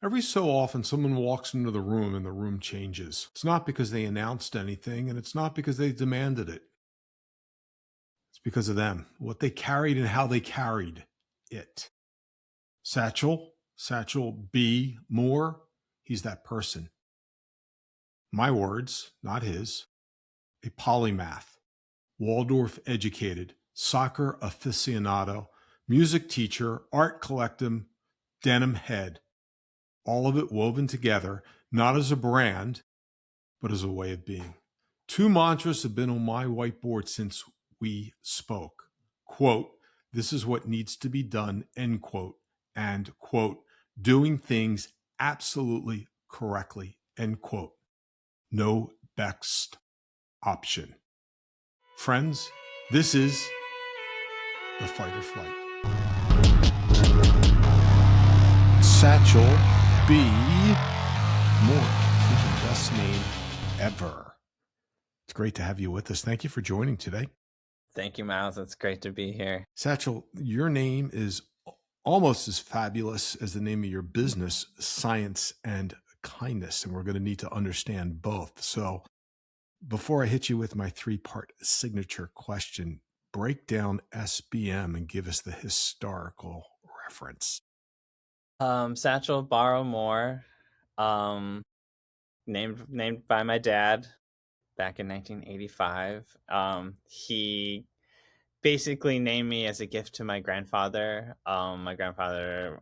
Every so often, someone walks into the room and the room changes. It's not because they announced anything, and it's not because they demanded it. It's because of them, what they carried and how they carried it. Satchel B. Moore, he's that person. My words, not his. A polymath, Waldorf educated, soccer aficionado, music teacher, art collector, Denimhead. All of it woven together, not as a brand, but as a way of being. Two mantras have been on my whiteboard since we spoke. Quote, this is what needs to be done, end quote, and quote, doing things absolutely correctly, end quote. No best option. Friends, this is the fight or flight. Satchel B. Moore, I think the best name ever. It's great to have you with us. Thank you for joining today. Thank you, Miles. It's great to be here. Satchel, your name is almost as fabulous as the name of your business, Science and Kindness, and we're going to need to understand both. So before I hit you with my three-part signature question, break down SBM and give us the historical reference. Satchel Borrow More, named by my dad back in 1985. He basically named me as a gift to my grandfather. My grandfather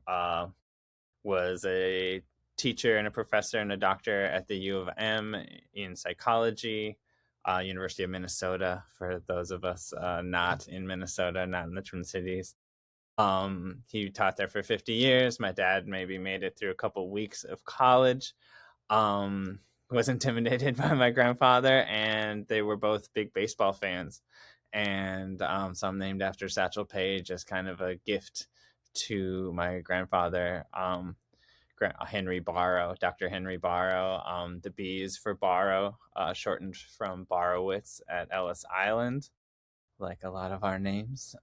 was a teacher and a professor and a doctor at the U of M in psychology, University of Minnesota, for those of us not in Minnesota, not in the Twin Cities. He taught there for 50 years. My dad maybe made it through a couple weeks of college. Was intimidated by my grandfather, and they were both big baseball fans. And so I'm named after Satchel Paige as kind of a gift to my grandfather, Henry Barrow, Dr. Henry Barrow. The B is for Barrow, shortened from Borowitz at Ellis Island, like a lot of our names.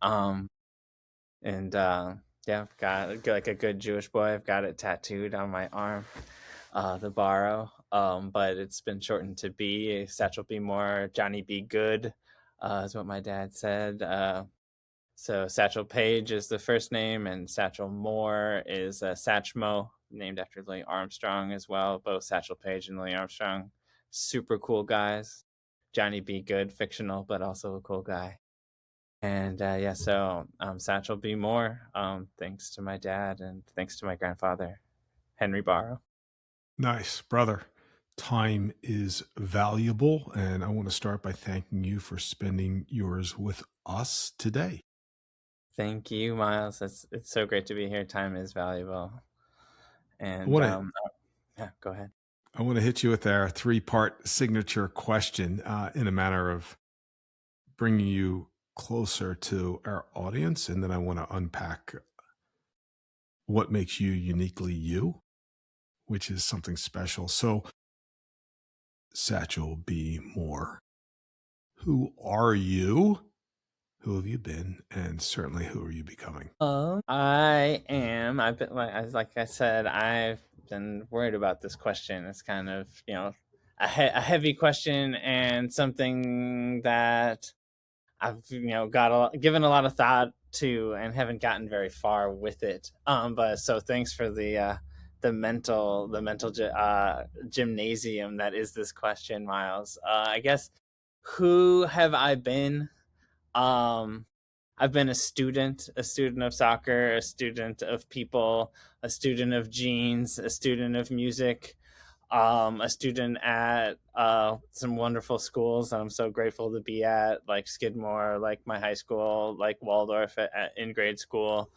And yeah, I've got like a good Jewish boy. I've got it tattooed on my arm, the Barrow. But it's been shortened to B. Satchel B. Moore, Johnny B. Good, is what my dad said. So Satchel Paige is the first name, and Satchel Moore is Satchmo, named after Louis Armstrong as well. Both Satchel Paige and Louis Armstrong, super cool guys. Johnny B. Good, fictional, but also a cool guy. And yeah, so Satchel B. Moore, thanks to my dad and thanks to my grandfather, Henry Barrow. Nice, brother. Time is valuable, and I want to start by thanking you for spending yours with us today. Thank you, Miles. It's so great to be here. Time is valuable. And yeah, go ahead. I want to hit you with our three-part signature question in a manner of bringing you closer to our audience, and then I want to unpack what makes you uniquely you, which is something special. So, Satchel B. Moore, who are you? Who have you been? And certainly, who are you becoming? I've been, like I said, I've been worried about this question. It's kind of, a heavy question and something that I've, given a lot of thought to and haven't gotten very far with it. But so thanks for the mental gymnasium that is this question, Miles. I guess, who have I been? I've been a student of soccer, a student of people, a student of jeans, a student of music, a student at some wonderful schools that I'm so grateful to be at, like Skidmore, like my high school, like Waldorf in grade school.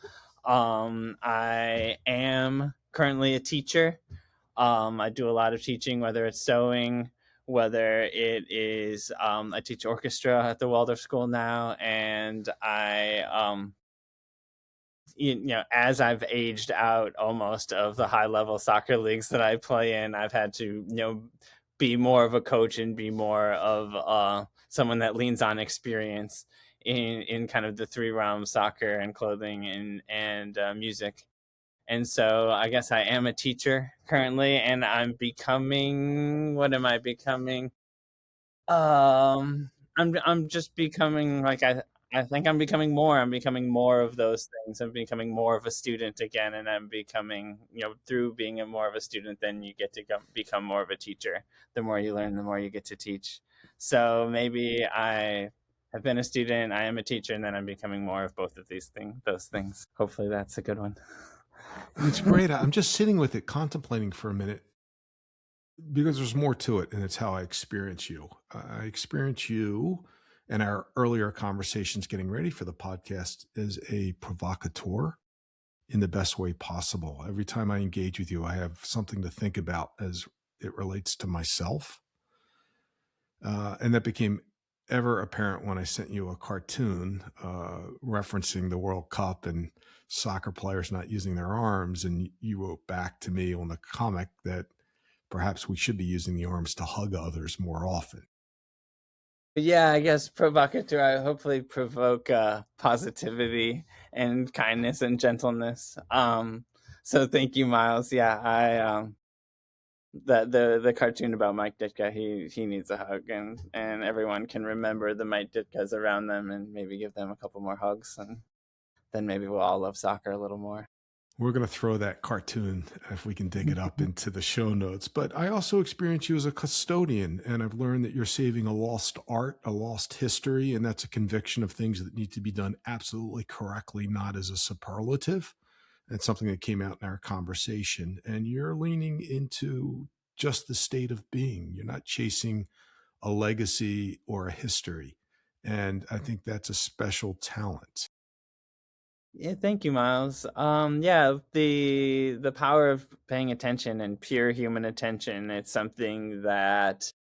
I am currently a teacher. I do a lot of teaching, whether it's sewing, whether it is I teach orchestra at the Waldorf School now, and I as I've aged out almost of the high level soccer leagues that I play in, I've had to be more of a coach and be more of someone that leans on experience in kind of the three realms: soccer and clothing and music. And so I guess I am a teacher currently, and I'm becoming, what am I becoming? I'm just becoming like I think I'm becoming more of those things. I'm becoming more of a student again, and I'm becoming, through being more of a student, then you get to become more of a teacher. The more you learn, the more you get to teach. So maybe I have been a student, I am a teacher, and then I'm becoming more of both of those things. Hopefully that's a good one. It's great. I'm just sitting with it, contemplating for a minute, because there's more to it, and it's how I experience you. I experience you and our earlier conversations getting ready for the podcast as a provocateur in the best way possible. Every time I engage with you, I have something to think about as it relates to myself. And that became ever apparent when I sent you a cartoon referencing the World Cup and soccer players not using their arms. And you wrote back to me on the comic that perhaps we should be using the arms to hug others more often. Yeah, I guess provocateur. I hopefully provoke positivity and kindness and gentleness. So thank you, Miles. Yeah, I the cartoon about Mike Ditka, he needs a hug, and everyone can remember the Mike Ditkas around them, and maybe give them a couple more hugs, and then maybe we'll all love soccer a little more. We're going to throw that cartoon, if we can dig it up, into the show notes. But I also experience you as a custodian, and I've learned that you're saving a lost art, a lost history, and that's a conviction of things that need to be done absolutely correctly, not as a superlative. That's something that came out in our conversation. And you're leaning into just the state of being. You're not chasing a legacy or a history. And I think that's a special talent. Yeah, thank you, Miles. Yeah, the power of paying attention and pure human attention. It's something that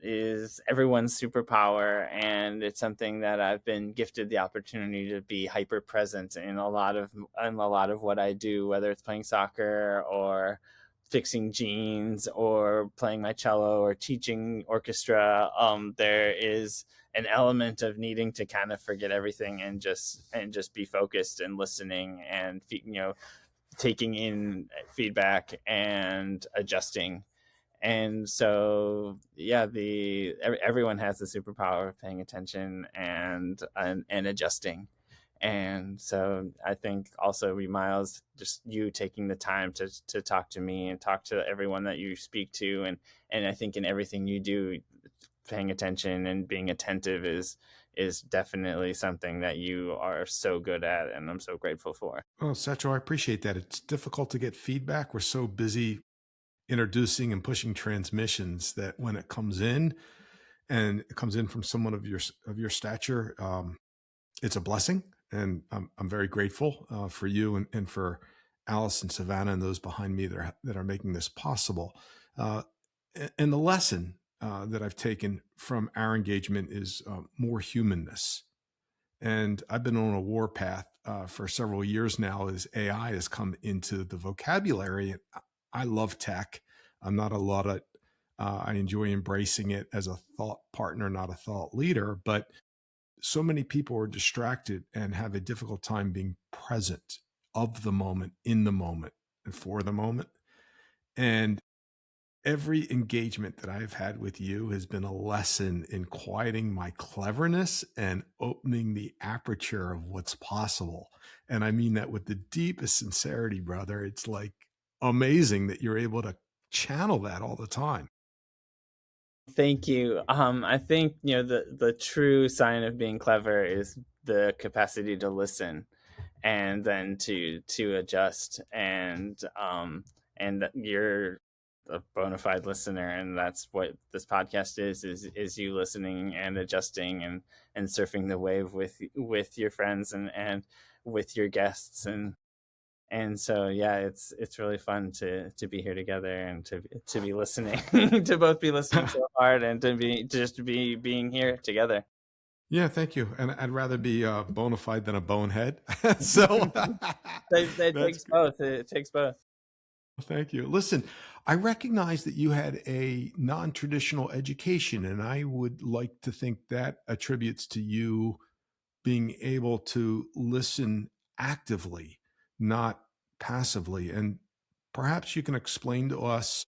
is everyone's superpower, and it's something that I've been gifted the opportunity to be hyper present in a lot of what I do, whether it's playing soccer or fixing jeans or playing my cello or teaching orchestra. There is an element of needing to kind of forget everything and just be focused and listening, and taking in feedback and adjusting. And so yeah, everyone has the superpower of paying attention and adjusting. And so I think also, Miles, just you taking the time to talk to me and talk to everyone that you speak to, and I think in everything you do, paying attention and being attentive is definitely something that you are so good at, and I'm so grateful for. Well, Satchel, I appreciate that. It's difficult to get feedback. We're so busy introducing and pushing transmissions that when it comes in, and it comes in from someone of your stature, it's a blessing. And I'm very grateful for you, and for Alice and Savannah and those behind me that are making this possible. Uh, and the lesson that I've taken from our engagement is more humanness. And I've been on a war path for several years now as AI has come into the vocabulary. And I love tech. I'm not a lot of, I enjoy embracing it as a thought partner, not a thought leader. But so many people are distracted and have a difficult time being present of the moment, in the moment, and for the moment. And every engagement that I've had with you has been a lesson in quieting my cleverness and opening the aperture of what's possible. And I mean that with the deepest sincerity, brother. It's like amazing that you're able to channel that all the time. Thank you. I think the true sign of being clever is the capacity to listen, and then to adjust, and that you're a bona fide listener, and that's what this podcast is you listening and adjusting, and surfing the wave with your friends, and with your guests, and so yeah, it's really fun to be here together, and to be listening to both be listening so hard, and to be being here together. Yeah, thank you. And I'd rather be bona fide than a bonehead. So That that's takes both. It takes both. thank you. Listen, I recognize that you had a non traditional education, and I would like to think that attributes to you being able to listen actively, not passively. And perhaps you can explain to us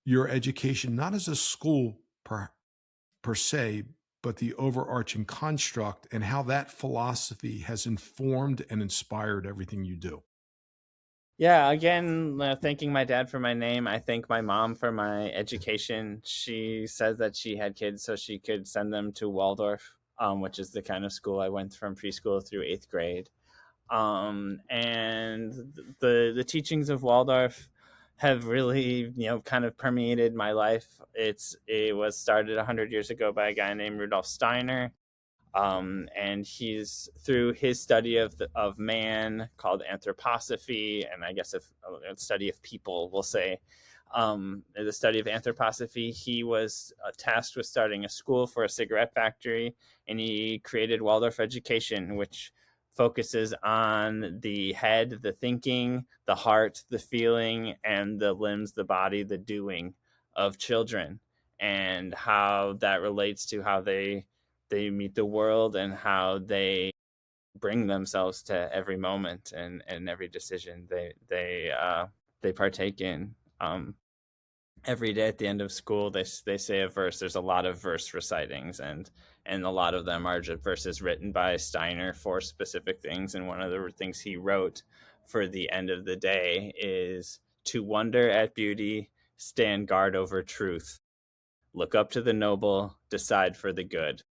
your education, not as a school per se, but the overarching construct and how that philosophy has informed and inspired everything you do. Yeah, again, thanking my dad for my name. I thank my mom for my education. She says that she had kids so she could send them to Waldorf, which is the kind of school I went from preschool through eighth grade. And the teachings of Waldorf have really, kind of permeated my life. It was started 100 years ago by a guy named Rudolf Steiner, and he's through his study of man called anthroposophy, and I guess if study of people, we'll say, the study of anthroposophy. He was tasked with starting a school for a cigarette factory, and he created Waldorf education, which focuses on the head, the thinking, the heart, the feeling, and the limbs, the body, the doing of children, and how that relates to how they meet the world and how they bring themselves to every moment and every decision they partake in. Every day at the end of school, they say a verse. There's a lot of verse recitings, and a lot of them are just verses written by Steiner for specific things. And one of the things he wrote for the end of the day is to wonder at beauty, stand guard over truth, look up to the noble, decide for the good.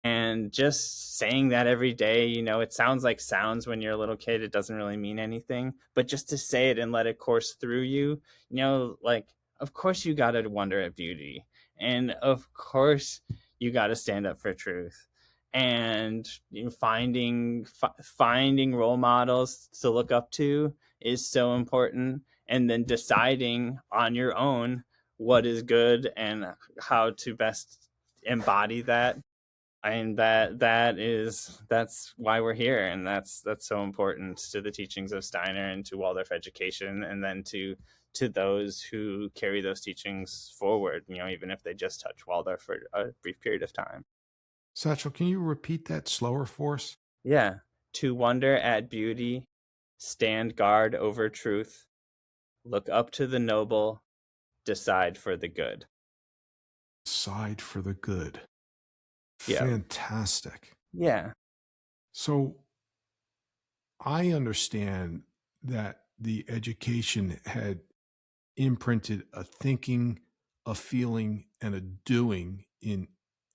And just saying that every day, it sounds like sounds when you're a little kid. It doesn't really mean anything. But just to say it and let it course through you, like, of course you got to wonder at beauty. And of course you got to stand up for truth. And finding role models to look up to is so important. And then deciding on your own what is good and how to best embody that. And that's why we're here, and that's so important to the teachings of Steiner and to Waldorf education, and then to those who carry those teachings forward, even if they just touch Waldorf for a brief period of time. Satchel, can you repeat that slower for us? Yeah. To wonder at beauty, stand guard over truth, look up to the noble, decide for the good. Decide for the good. Yeah. Fantastic. Yeah. So I understand that the education had imprinted a thinking, a feeling, and a doing in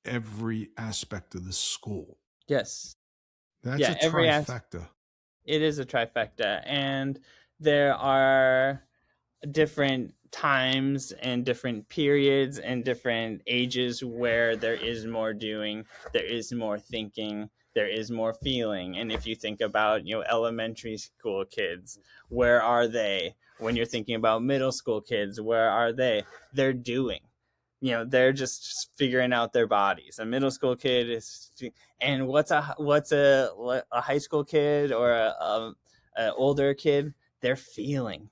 every aspect of the school. Yes. That's Yeah. a trifecta. It is a trifecta, and there are different times and different periods and different ages where there is more doing, there is more thinking, there is more feeling. And if you think about, elementary school kids, where are they? When you're thinking about middle school kids, where are they? They're doing. They're just figuring out their bodies. A middle school kid is, and what's a high school kid or a older kid? They're feeling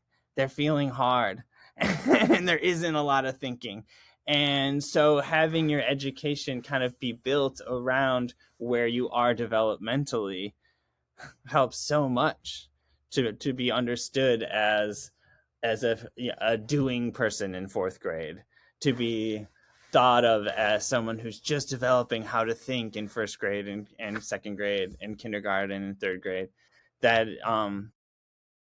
hard, and there isn't a lot of thinking. And so having your education kind of be built around where you are developmentally helps so much to be understood as a doing person in fourth grade, to be thought of as someone who's just developing how to think in first grade and second grade and kindergarten and third grade.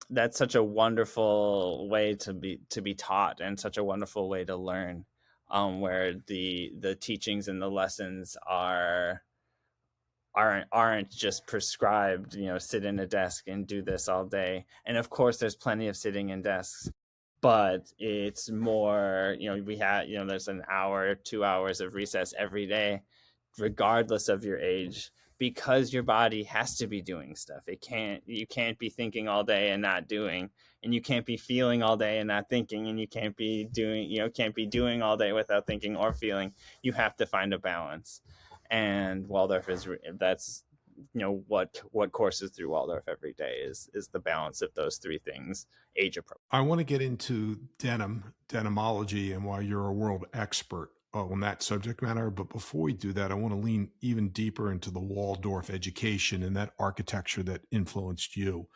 That's such a wonderful way to be taught, and such a wonderful way to learn, where the teachings and the lessons aren't just prescribed, sit in a desk and do this all day. And of course there's plenty of sitting in desks, but it's more, we have, there's an hour, 2 hours of recess every day, regardless of your age, because your body has to be doing stuff. You can't be thinking all day and not doing, and you can't be feeling all day and not thinking, and you can't be doing all day without thinking or feeling. You have to find a balance. And Waldorf that's what courses through Waldorf every day is the balance of those three things, age appropriate. I want to get into denimology, and why you're a world expert on that subject matter. But before we do that, I want to lean even deeper into the Waldorf education and that architecture that influenced you.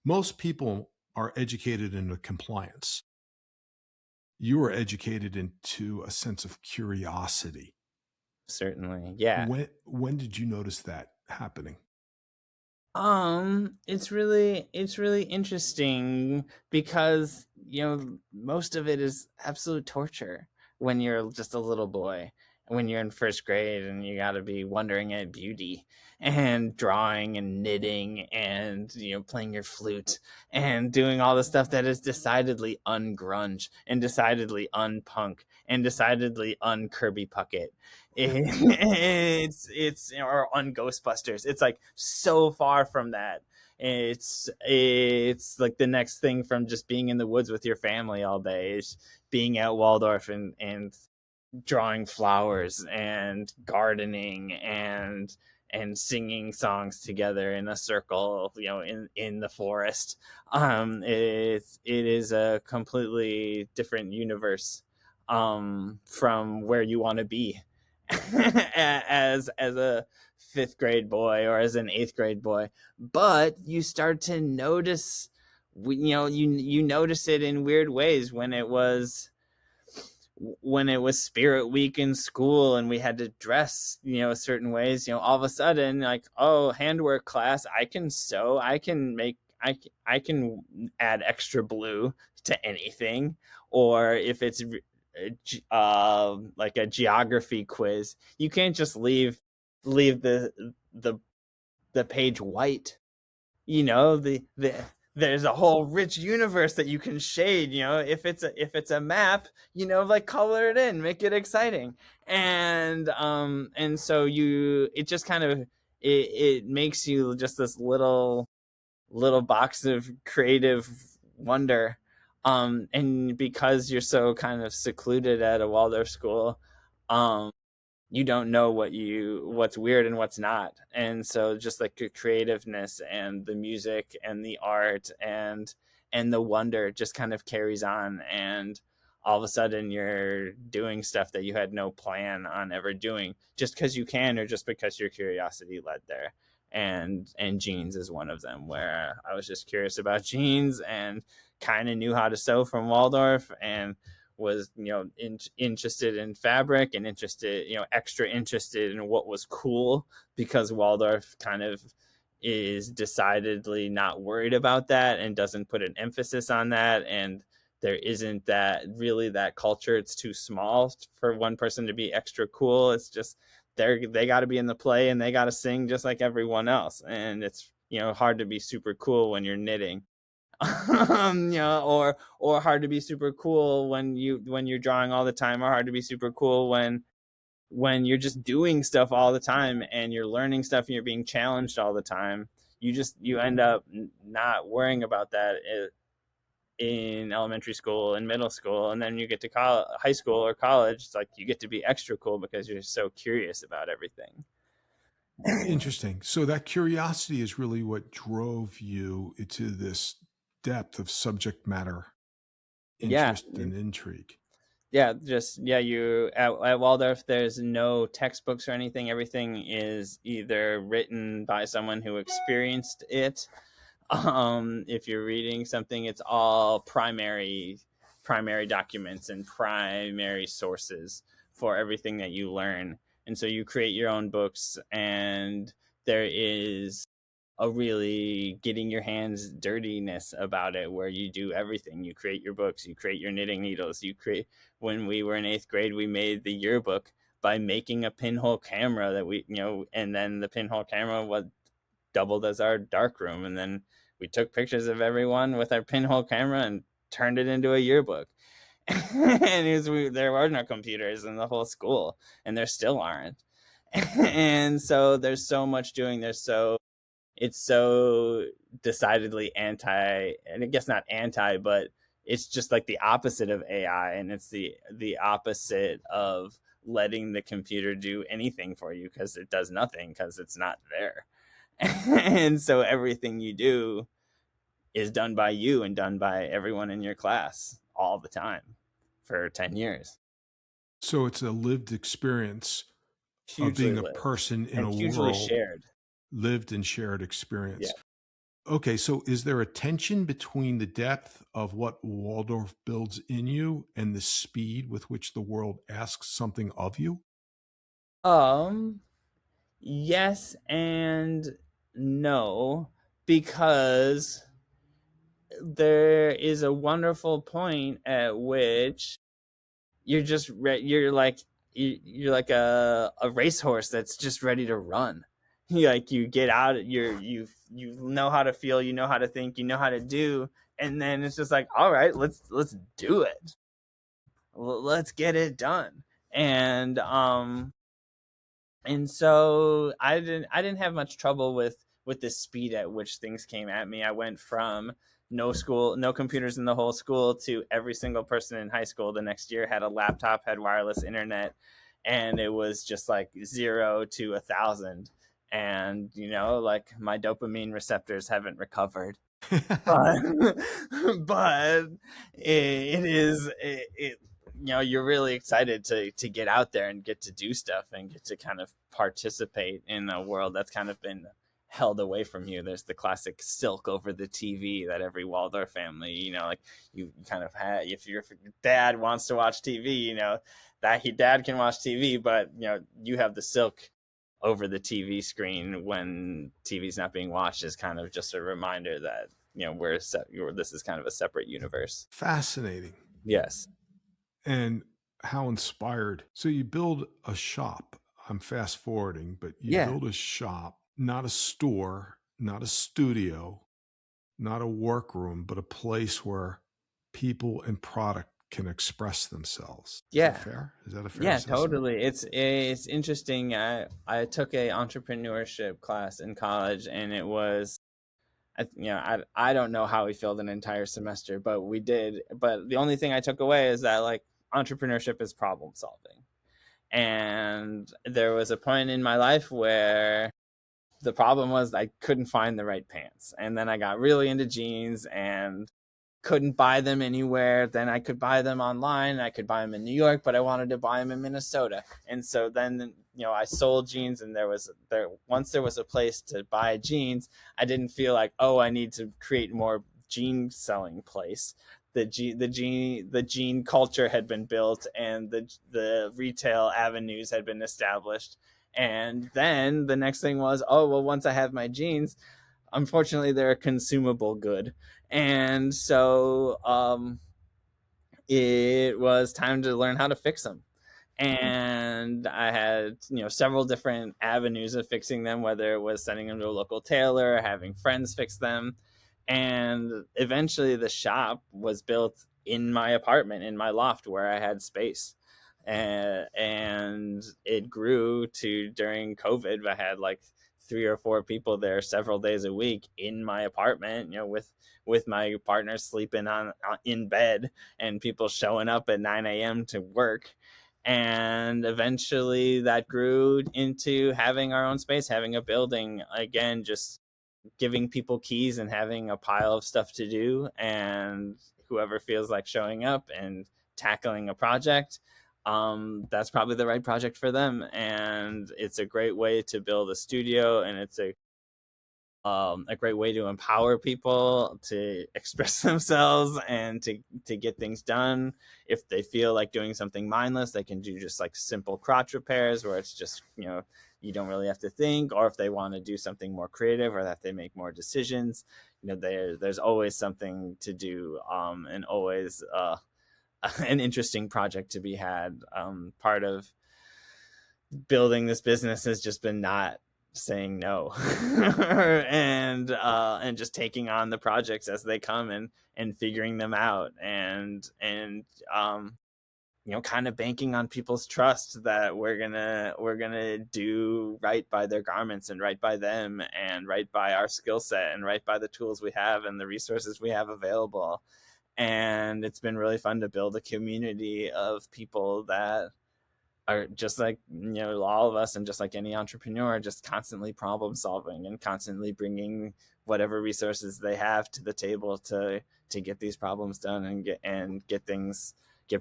Most people are educated into compliance. You were educated into a sense of curiosity. Certainly. Yeah. When did you notice that happening? It's really interesting because, most of it is absolute torture when you're just a little boy, when you're in first grade and you got to be wondering at beauty and drawing and knitting and, playing your flute and doing all the stuff that is decidedly ungrunge and decidedly unpunk and decidedly unkirby puckett. It's or on Ghostbusters. It's like so far from that. It's like the next thing from just being in the woods with your family all day is being at Waldorf and drawing flowers and gardening and singing songs together in a circle, in the forest. It is a completely different universe from where you want to be as a fifth grade boy or as an eighth grade boy. But you start to notice, you notice it in weird ways when it was Spirit Week in school and we had to dress, certain ways. All of a sudden, like, oh, handwork class, I can sew, I can add extra blue to anything. Or if it's like a geography quiz, you can't just leave the the page white. The there's a whole rich universe that you can shade. If it's a map, like, color it in, make it exciting. And so it just kind of, it makes you just this little box of creative wonder. And because you're so kind of secluded at a Waldorf school, um you don't know what's weird and what's not. And so just like the creativeness and the music and the art and the wonder just kind of carries on. And all of a sudden you're doing stuff that you had no plan on ever doing, just because you can, or just because your curiosity led there. And jeans is one of them, where I was just curious about jeans and kind of knew how to sew from Waldorf, and was, interested in fabric and interested, extra interested in what was cool, because Waldorf kind of is decidedly not worried about that and doesn't put an emphasis on that. And there isn't that culture. It's too small for one person to be extra cool. It's just they got to be in the play and they got to sing just like everyone else. And it's, hard to be super cool when you're knitting. Or hard to be super cool when you're drawing all the time, or hard to be super cool when you're just doing stuff all the time and you're learning stuff and you're being challenged all the time. You end up not worrying about that in elementary school and middle school, and then you get to high school or college. It's like you get to be extra cool because you're so curious about everything. Interesting. So that curiosity is really what drove you into this depth of subject matter Yeah, interest and intrigue. yeah, just yeah. You at Waldorf, there's no textbooks or anything. Everything is either written by someone who experienced it. If you're reading something, it's all primary documents and primary sources for everything that you learn. And so you create your own books, and there is a really getting your hands dirtiness about it, where you do everything. You create your books, you create your knitting needles, when we were in eighth grade, we made the yearbook by making a pinhole camera that and then the pinhole camera was doubled as our dark room. And then we took pictures of everyone with our pinhole camera and turned it into a yearbook. And there were no computers in the whole school, and there still aren't. And so there's so much doing. It's so decidedly anti, and I guess not anti, but it's just like the opposite of AI, and it's the opposite of letting the computer do anything for you, because it does nothing, because it's not there. And so everything you do is done by you and done by everyone in your class all the time for 10 years. So it's a lived experience of Hugely being a lived person in and a hugely world, shared. lived and shared Yeah. experience. Okay, so is there a tension between the depth of what Waldorf builds in you and the speed with which the world asks something of you? Um, yes and no, because there is a wonderful point at which you're like you're like a racehorse that's just ready to run. You get out, you know how to feel, you know how to think, you know how to do, and then it's just like, all right, let's do it. Let's get it done. And so I didn't have much trouble with the speed at which things came at me. I went from no computers in the whole school to every single person in high school the next year had a laptop, had wireless internet, and it was just like 0 to 1,000. And like my dopamine receptors haven't recovered, but but you're really excited to get out there and get to do stuff and get to kind of participate in a world that's kind of been held away from you. There's the classic silk over the TV that every Waldorf family, like you kind of had. If your dad wants to watch TV, dad can watch TV, but you have the silk over the TV screen when TV's not being watched is kind of just a reminder that this is kind of a separate universe. Fascinating. Yes. And how inspired. So you build a shop. I'm fast forwarding, but you Yeah. build a shop, not a store, not a studio, not a workroom, but a place where people and product can express themselves. Is that Yeah. fair? Is that a fair Yeah, assessment? totally. It's interesting. I took a entrepreneurship class in college, and it was I don't know how we filled an entire semester, but we did. But the only thing I took away is that like entrepreneurship is problem solving. And there was a point in my life where the problem was I couldn't find the right pants. And then I got really into jeans and couldn't buy them anywhere. Then I could buy them online. I could buy them in New York, but I wanted to buy them in Minnesota. And so then, I sold jeans, and once there was a place to buy jeans, I didn't feel like, oh, I need to create more jean selling place. The jean culture had been built, and the retail avenues had been established. And then the next thing was, oh, well, once I have my jeans, unfortunately they're a consumable good. And so it was time to learn how to fix them. And I had several different avenues of fixing them, whether it was sending them to a local tailor or having friends fix them. And eventually the shop was built in my apartment, in my loft, where I had space. And it grew to, during COVID, I had like 3 or 4 people there several days a week in my apartment, with my partner sleeping on in bed, and people showing up at 9 a.m. to work. And eventually that grew into having our own space, having a building, again, just giving people keys and having a pile of stuff to do, and whoever feels like showing up and tackling a project, that's probably the right project for them. And it's a great way to build a studio, and it's a great way to empower people to express themselves and to get things done. If they feel like doing something mindless, they can do just like simple crotch repairs where it's just, you don't really have to think. Or if they want to do something more creative, or that they make more decisions, there's always something to do, and always an interesting project to be had. Part of building this business has just been not saying no, and just taking on the projects as they come, and figuring them out, and kind of banking on people's trust that we're gonna do right by their garments, and right by them, and right by our skill set, and right by the tools we have and the resources we have available. And it's been really fun to build a community of people that are just like all of us, and just like any entrepreneur, just constantly problem solving and constantly bringing whatever resources they have to the table to get these problems done, and get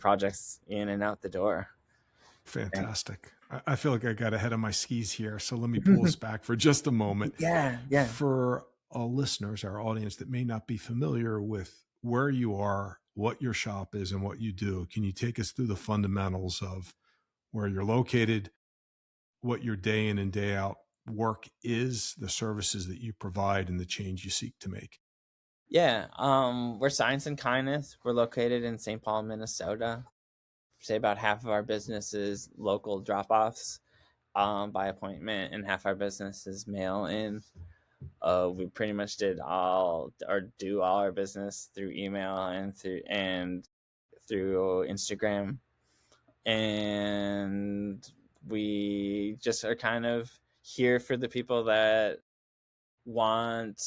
projects in and out the door. And Fantastic. I feel like I got ahead of my skis here. So let me pull us back for just a moment. yeah. For listeners, our audience that may not be familiar with where you are, what your shop is, and what you do, can you take us through the fundamentals of where you're located, what your day in and day out work is, the services that you provide, and the change you seek to make? Yeah, we're Science and Kindness. We're located in St. Paul, Minnesota. Say about half of our business is local drop-offs by appointment, and half our business is mail in. We pretty much do all our business through email and through Instagram, and we just are kind of here for the people that want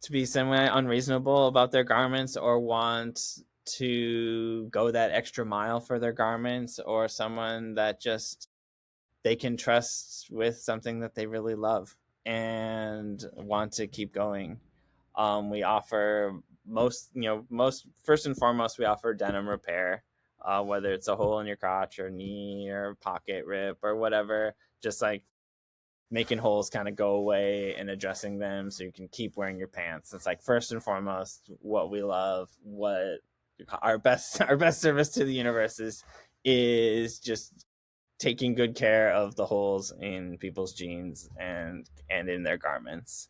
to be semi unreasonable about their garments, or want to go that extra mile for their garments, or someone that just they can trust with something that they really love and want to keep going. We offer most first and foremost, we offer denim repair, whether it's a hole in your crotch or knee or pocket rip or whatever, just like making holes kind of go away and addressing them so you can keep wearing your pants. It's like first and foremost what we love, what our best service to the universe is just taking good care of the holes in people's jeans and in their garments.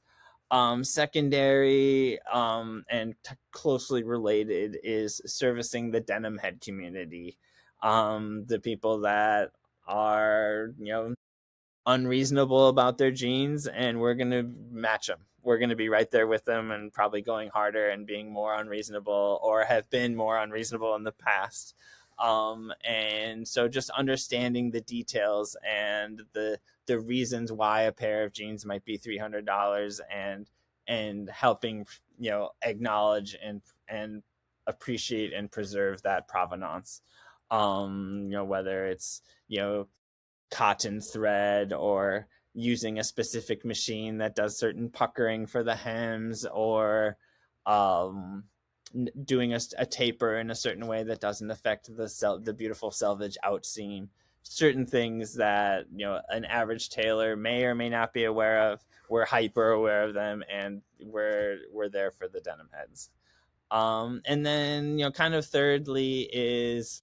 Secondary and closely related is servicing the Denimhead community, the people that are unreasonable about their jeans, and we're going to match them. We're going to be right there with them and probably going harder and being more unreasonable, or have been more unreasonable in the past. And so just understanding the details and the reasons why a pair of jeans might be $300, and helping acknowledge and appreciate and preserve that provenance. Whether it's cotton thread, or using a specific machine that does certain puckering for the hems, or doing a taper in a certain way that doesn't affect the beautiful selvage outseam. Certain things that an average tailor may or may not be aware of, we're hyper aware of them, and we're there for the denim heads. And then kind of thirdly is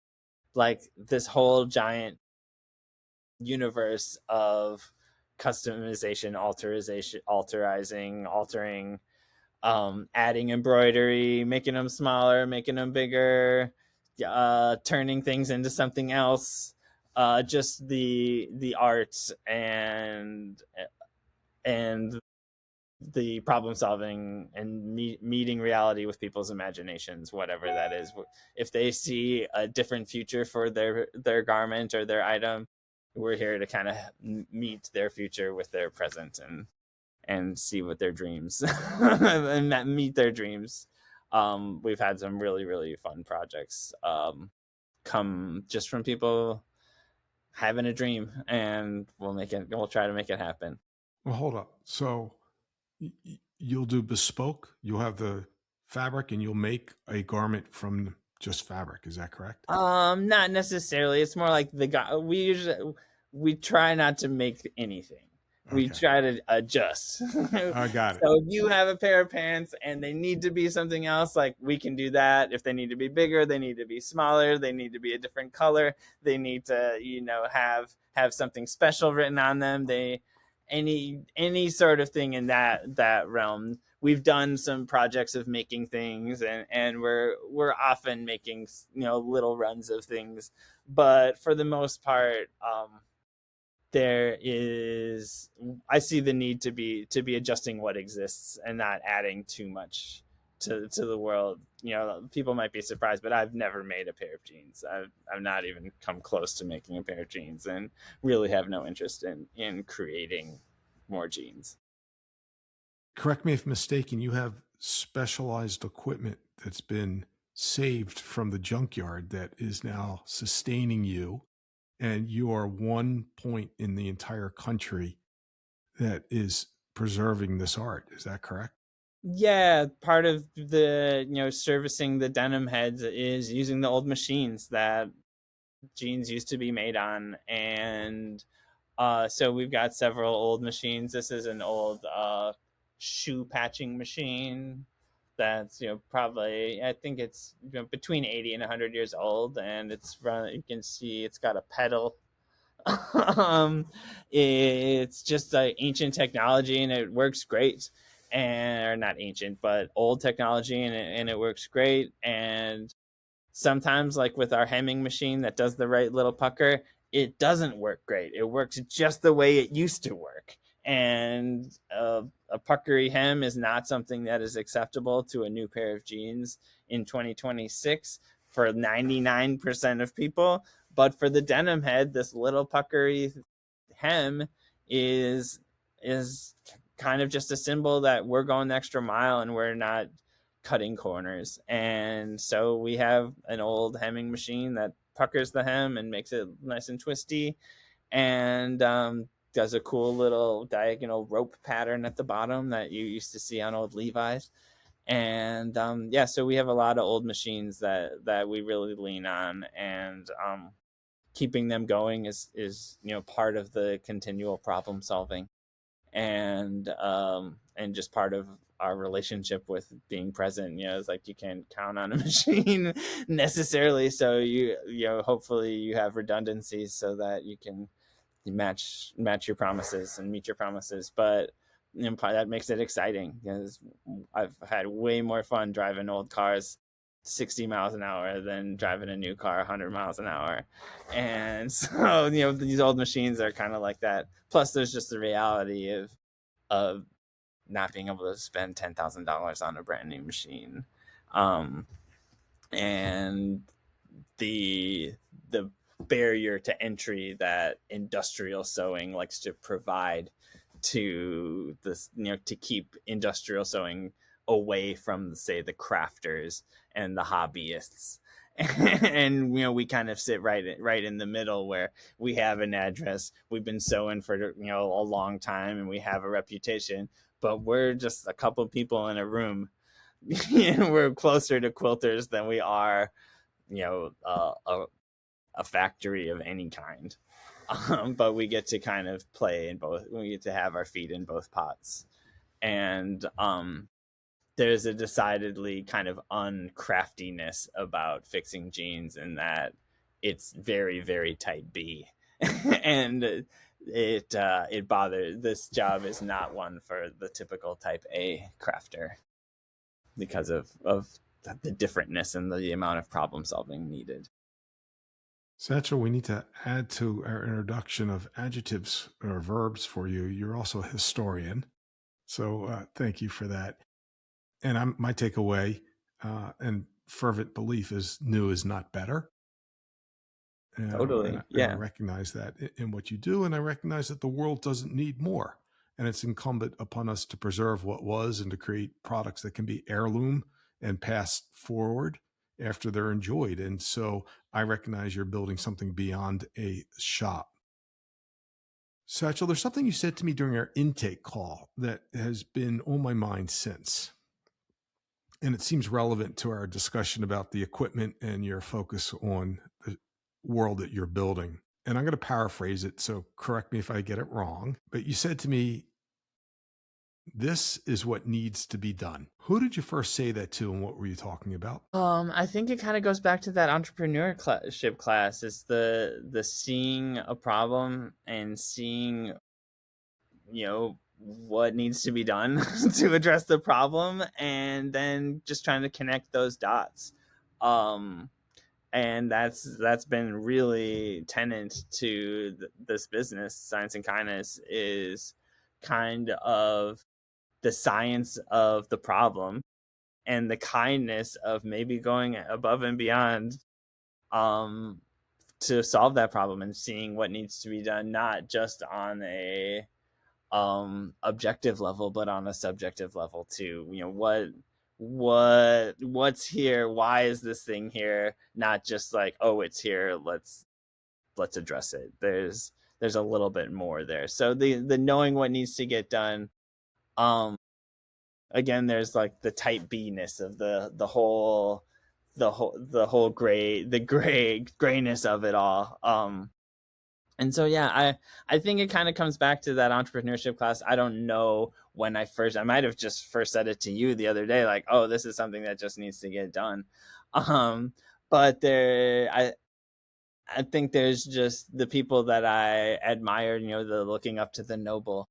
like this whole giant universe of customization, altering, adding embroidery, making them smaller, making them bigger, turning things into something else. Just the art and the problem solving and meeting reality with people's imaginations, whatever that is. If they see a different future for their garment or their item, we're here to kind of meet their future with their present, and see what their dreams and meet their dreams. We've had some really, really fun projects come just from people having a dream, and we'll try to make it happen. Well, hold up. So you'll do bespoke, you'll have the fabric, and you'll make a garment from just fabric. Is that correct? Not necessarily. It's more like we try not to make anything. We try to adjust. I got it. So if you have a pair of pants and they need to be something else, like we can do that. If they need to be bigger, they need to be smaller, they need to be a different color, they need to, have something special written on them. Any sort of thing in that realm. We've done some projects of making things, and we're often making little runs of things, but for the most part, I see the need to be adjusting what exists and not adding too much to the world. People might be surprised, but I've never made a pair of jeans. I've not even come close to making a pair of jeans, and really have no interest in creating more jeans. Correct me if mistaken, you have specialized equipment that's been saved from the junkyard that is now sustaining you, and you are one point in the entire country that is preserving this art. Is that correct? Yeah, part of the servicing the denim heads is using the old machines that jeans used to be made on, and so we've got several old machines. This is an old shoe patching machine that's probably, I think it's between 80 and 100 years old, and it's run, you can see it's got a pedal. It's just ancient technology, and it works great. And or not ancient, but old technology, and it works great. And sometimes, like with our hemming machine that does the right little pucker, it doesn't work great. It works just the way it used to work. And a puckery hem is not something that is acceptable to a new pair of jeans in 2026 for 99% of people. But for the Denimhead, this little puckery hem is kind of just a symbol that we're going the extra mile and we're not cutting corners. And so we have an old hemming machine that puckers the hem and makes it nice and twisty, and does a cool little diagonal rope pattern at the bottom that you used to see on old Levi's. And yeah, so we have a lot of old machines that we really lean on, and keeping them going is part of the continual problem solving, and just part of our relationship with being present. It's like you can't count on a machine necessarily, so hopefully you have redundancies so that you can match your promises and meet your promises. But that makes it exciting, because I've had way more fun driving old cars 60 miles an hour than driving a new car 100 miles an hour. And so these old machines are kind of like that. Plus there's just the reality of not being able to spend $10,000 on a brand new machine, and the barrier to entry that industrial sewing likes to provide to this, to keep industrial sewing away from, say, the crafters and the hobbyists. And we kind of sit right in the middle, where we have an address, we've been sewing for a long time, and we have a reputation, but we're just a couple people in a room. We're closer to quilters than we are a factory of any kind. But we get to kind of play in both, we get to have our feet in both pots. And there's a decidedly kind of uncraftiness about fixing jeans, in that it's very, very type B. And it bothers, this job is not one for the typical type A crafter, because of the differentness and the amount of problem solving needed. Satchel, we need to add to our introduction of adjectives or verbs for you. You're also a historian, so thank you for that. And my takeaway and fervent belief is new is not better. Totally. And I recognize that in what you do, and I recognize that the world doesn't need more. And it's incumbent upon us to preserve what was and to create products that can be heirloom and passed forward after they're enjoyed. And so I recognize you're building something beyond a shop. Satchel, there's something you said to me during our intake call that has been on my mind since. And it seems relevant to our discussion about the equipment and your focus on the world that you're building. And I'm going to paraphrase it, so correct me if I get it wrong. But you said to me, this is what needs to be done. Who did you first say that to, and what were you talking about? I think it kind of goes back to that entrepreneurship class. It's the seeing a problem and seeing, what needs to be done to address the problem, and then just trying to connect those dots. And that's been really tenant to this business. Science and Kindness is kind of the science of the problem and the kindness of maybe going above and beyond to solve that problem, and seeing what needs to be done, not just on a objective level, but on a subjective level too. What's here, why is this thing here, not just like, oh, it's here, let's address it. There's a little bit more there. So the knowing what needs to get done, again, there's like the type B-ness of the whole grayness of it all. And so, yeah, I think it kind of comes back to that entrepreneurship class. I don't know when I might have just first said it to you the other day, like, oh, this is something that just needs to get done. um but I think there's just the people that I admire, the looking up to the noble.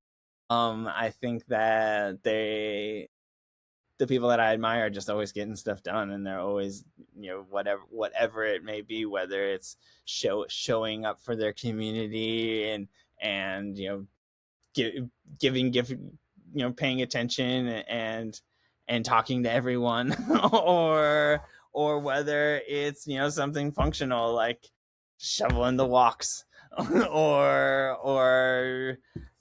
I think that the people that I admire are just always getting stuff done, and they're always, whatever it may be, whether it's showing up for their community, and give, giving, paying attention, and talking to everyone, or whether it's, something functional like shoveling the walks, or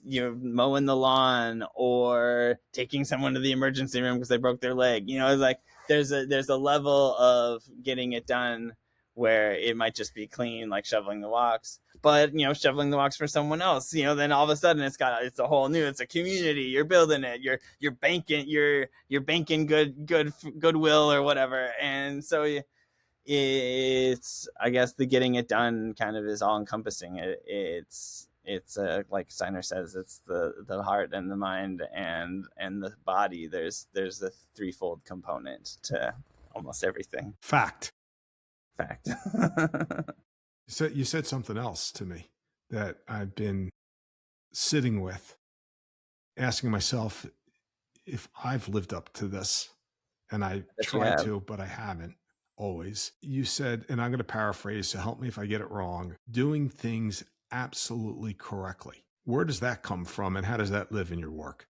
mowing the lawn, or taking someone to the emergency room because they broke their leg. It's like there's a level of getting it done where it might just be clean, like shoveling the walks, but shoveling the walks for someone else, then all of a sudden it's a whole new, it's a community, you're building it, you're banking goodwill or whatever. And so it's, I guess, the getting it done kind of is all encompassing. It's like Steiner says, it's the heart and the mind and the body. There's a threefold component to almost everything. Fact. So you said something else to me that I've been sitting with, asking myself if I've lived up to this, and I tried to, but I haven't always. You said, and I'm going to paraphrase, so help me if I get it wrong, doing things absolutely correctly. Where does that come from, and how does that live in your work?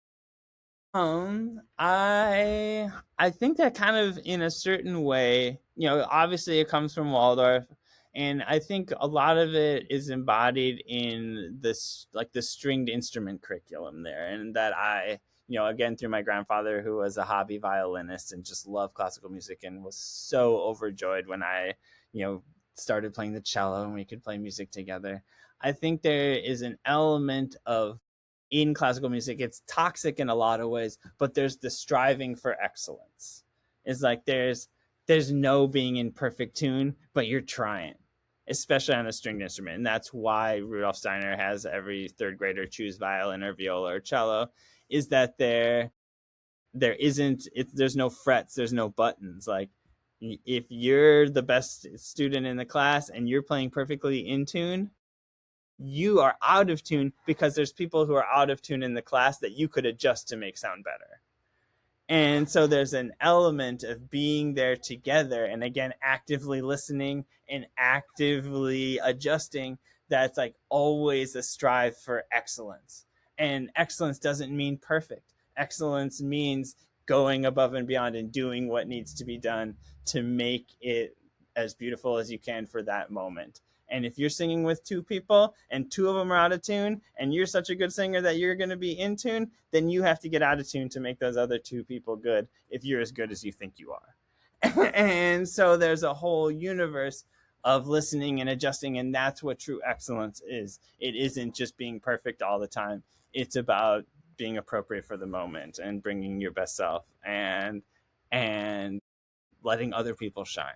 I think that kind of, in a certain way, obviously it comes from Waldorf, and I think a lot of it is embodied in this, like the stringed instrument curriculum there, and that I, again, through my grandfather, who was a hobby violinist and just loved classical music and was so overjoyed when I, started playing the cello and we could play music together. I think there is an element of, in classical music, it's toxic in a lot of ways, but there's the striving for excellence. It's like there's no being in perfect tune, but you're trying, especially on a stringed instrument. And that's why Rudolf Steiner has every third grader choose violin or viola or cello, is that there's no frets, there's no buttons. Like, if you're the best student in the class and you're playing perfectly in tune, you are out of tune because there's people who are out of tune in the class that you could adjust to make sound better. And so there's an element of being there together, and again, actively listening and actively adjusting, that's like always a strive for excellence. And excellence doesn't mean perfect. Excellence means going above and beyond and doing what needs to be done to make it as beautiful as you can for that moment. And if you're singing with two people and two of them are out of tune, and you're such a good singer that you're going to be in tune, then you have to get out of tune to make those other two people good if you're as good as you think you are. And so there's a whole universe of listening and adjusting, and that's what true excellence is. It isn't just being perfect all the time. It's about being appropriate for the moment and bringing your best self, and letting other people shine,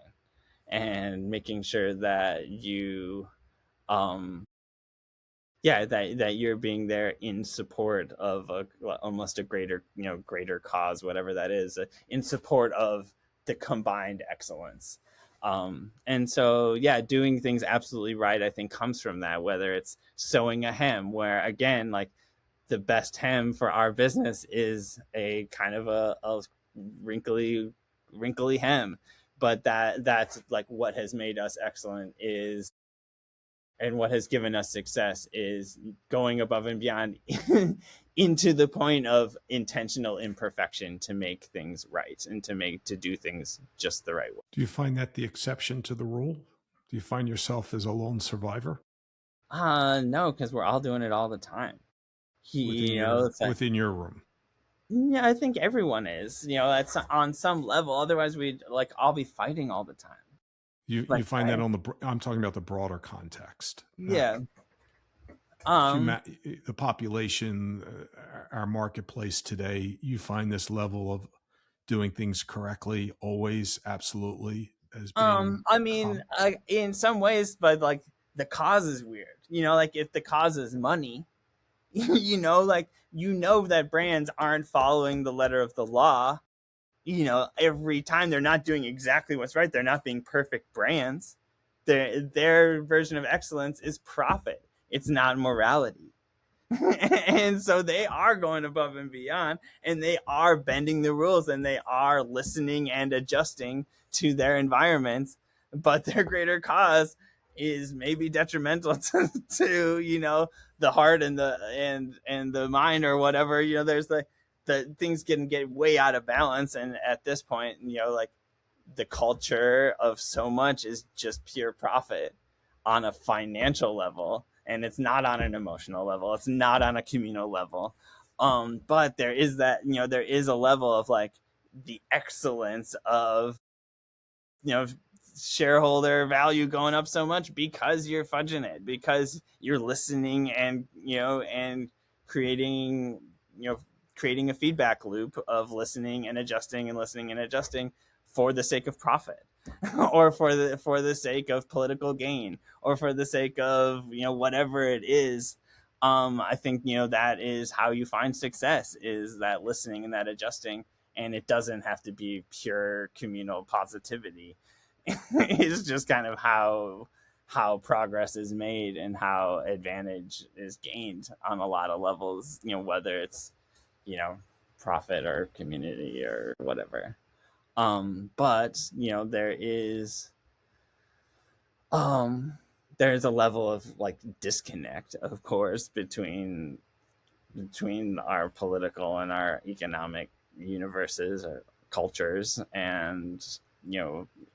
and making sure that you that you're being there in support of almost a greater cause, whatever that is, in support of the combined excellence. And so doing things absolutely right, I think, comes from that, whether it's sewing a hem, where again, like, the best hem for our business is a kind of a wrinkly hem, but that's like what has made us excellent is, and what has given us success is going above and beyond into the point of intentional imperfection to make things right and to do things just the right way. Do you find that the exception to the rule? Do you find yourself as a lone survivor? No, because we're all doing it all the time. Within your room. Yeah, I think everyone is. That's on some level. Otherwise, we'd all be fighting all the time. You find that I'm talking about the broader context. Yeah. The population, our marketplace today, you find this level of doing things correctly always absolutely as being I mean, in some ways, but like, the cause is weird. Like, if the cause is money, Like, that brands aren't following the letter of the law. Every time they're not doing exactly what's right. They're not being perfect brands. Their version of excellence is profit. It's not morality. And so they are going above and beyond, and they are bending the rules, and they are listening and adjusting to their environments, but their greater cause is maybe detrimental to the heart and the mind or whatever. There's the things can get way out of balance, and at this point, like, the culture of so much is just pure profit on a financial level, and it's not on an emotional level, it's not on a communal level. But there is there is a level of, like, the excellence of shareholder value going up so much because you're fudging it, because you're listening, and creating creating a feedback loop of listening and adjusting and listening and adjusting for the sake of profit, or for the sake of political gain, or for the sake of whatever it is. I think that is how you find success, is that listening and that adjusting, and it doesn't have to be pure communal positivity. It's just kind of how progress is made and how advantage is gained on a lot of levels, whether it's profit or community or whatever. But there's a level of, like, disconnect, of course, between our political and our economic universes or cultures, and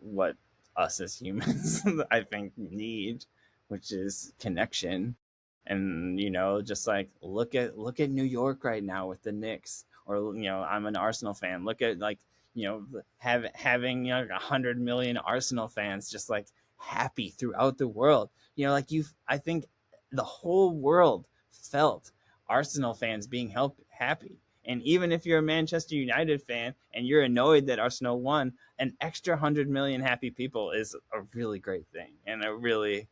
what us as humans I think need, which is connection. And just like, look at New York right now with the Knicks, or I'm an Arsenal fan. Look at, like, having 100 million Arsenal fans just, like, happy throughout the world. Like, I think the whole world felt Arsenal fans being happy. And even if you're a Manchester United fan and you're annoyed that Arsenal won, an extra 100 million happy people is a really great thing, and a really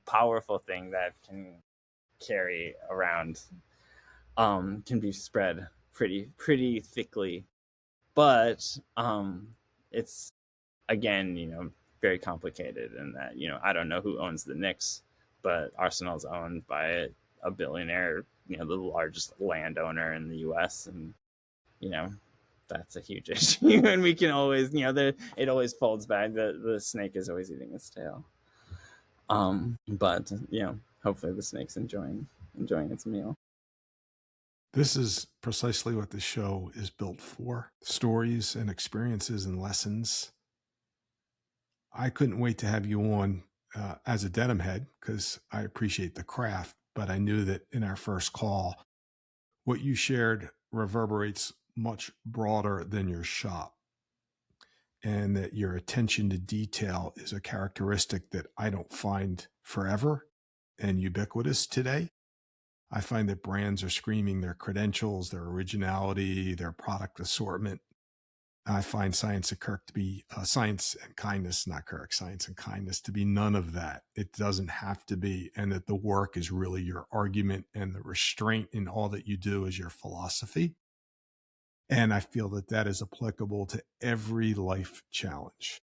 powerful thing that can carry around, can be spread pretty thickly. But it's, again, very complicated in that, I don't know who owns the Knicks, but Arsenal's owned by a billionaire, the largest landowner in the US, and that's a huge issue. And we can always, it always folds back. The snake is always eating its tail. But hopefully the snake's enjoying its meal. This is precisely what the show is built for: stories and experiences and lessons. I couldn't wait to have you on as a Denimhead, because I appreciate the craft, but I knew that in our first call, what you shared reverberates much broader than your shop, and that your attention to detail is a characteristic that I don't find forever and ubiquitous today. I find that brands are screaming their credentials, their originality, their product assortment. I find science and Kirk to be science and kindness, not Kirk, science and kindness to be none of that. It doesn't have to be. And that the work is really your argument, and the restraint in all that you do is your philosophy. And I feel that that is applicable to every life challenge.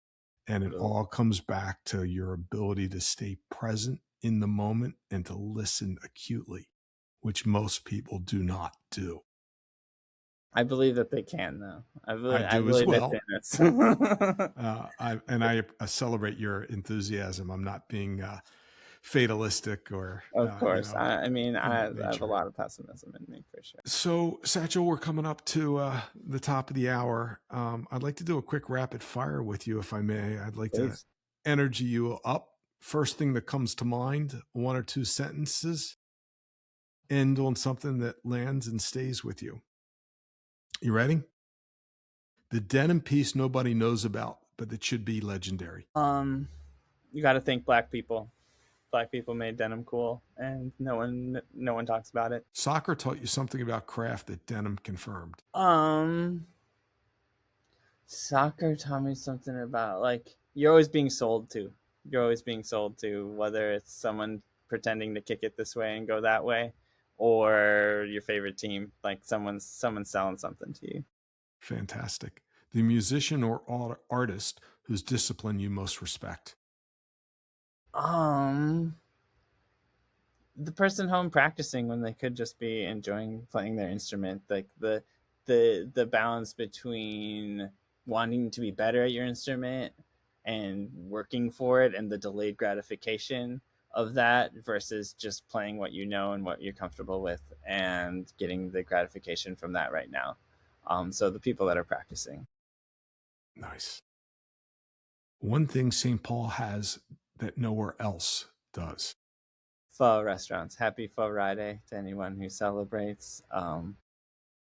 And it all comes back to your ability to stay present in the moment and to listen acutely, which most people do not do. I believe that they can, though. I do as well. I celebrate your enthusiasm. I'm not being fatalistic or. Of course. I have a lot of pessimism in me, for sure. So, Satchel, we're coming up to the top of the hour. I'd like to do a quick rapid fire with you, if I may. I'd like to energy you up. First thing that comes to mind, 1 or 2 sentences. End on something that lands and stays with you. You ready? The denim piece nobody knows about, but that should be legendary. You got to thank Black people. Black people made denim cool, and no one talks about it. Soccer taught you something about craft that denim confirmed. Soccer taught me something about, like, you're always being sold to. You're always being sold to, whether it's someone pretending to kick it this way and go that way, or your favorite team, like someone's selling something to you. Fantastic. The musician or artist whose discipline you most respect. Um, the person home practicing when they could just be enjoying playing their instrument, like the balance between wanting to be better at your instrument and working for it, and the delayed gratification of that versus just playing what you know and what you're comfortable with and getting the gratification from that right now. So the people that are practicing. Nice. One thing St. Paul has that nowhere else does. Pho restaurants. Happy Pho Friday to anyone who celebrates.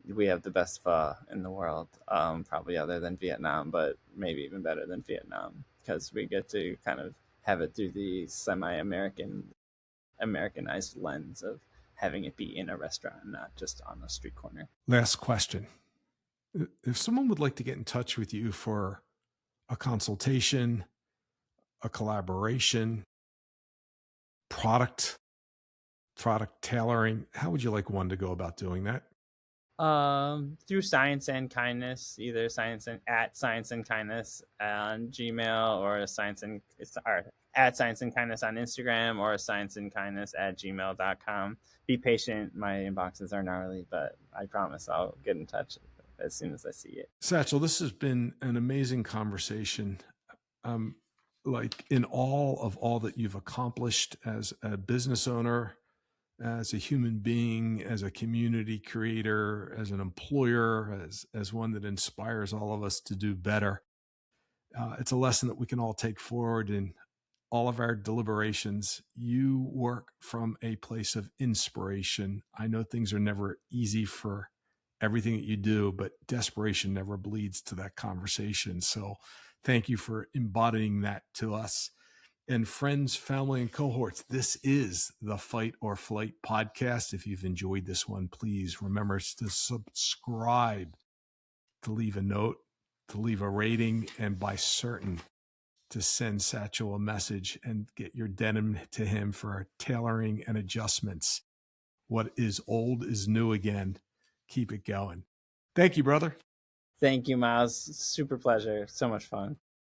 We have the best pho in the world, probably other than Vietnam, but maybe even better than Vietnam because we get to kind of have it through the Americanized lens of having it be in a restaurant, not just on a street corner. Last question. If someone would like to get in touch with you for a consultation, a collaboration, product tailoring, how would you like one to go about doing that? Through Science and Kindness, either Science and Kindness on Gmail, or at Science and Kindness on Instagram, or Science and Kindness at gmail.com. Be patient. My inboxes are gnarly, but I promise I'll get in touch as soon as I see it. Satchel, this has been an amazing conversation. Like in all that you've accomplished as a business owner, as a human being, as a community creator, as an employer, as one that inspires all of us to do better. It's a lesson that we can all take forward in all of our deliberations. You work from a place of inspiration. I know things are never easy for everything that you do, but desperation never bleeds to that conversation. So thank you for embodying that to us. And friends, family, and cohorts, this is the Fight or Flight podcast. If you've enjoyed this one, please remember to subscribe, to leave a note, to leave a rating, and by certain to send Satchel a message and get your denim to him for tailoring and adjustments. What is old is new again. Keep it going. Thank you, brother. Thank you, Miles. Super pleasure. So much fun.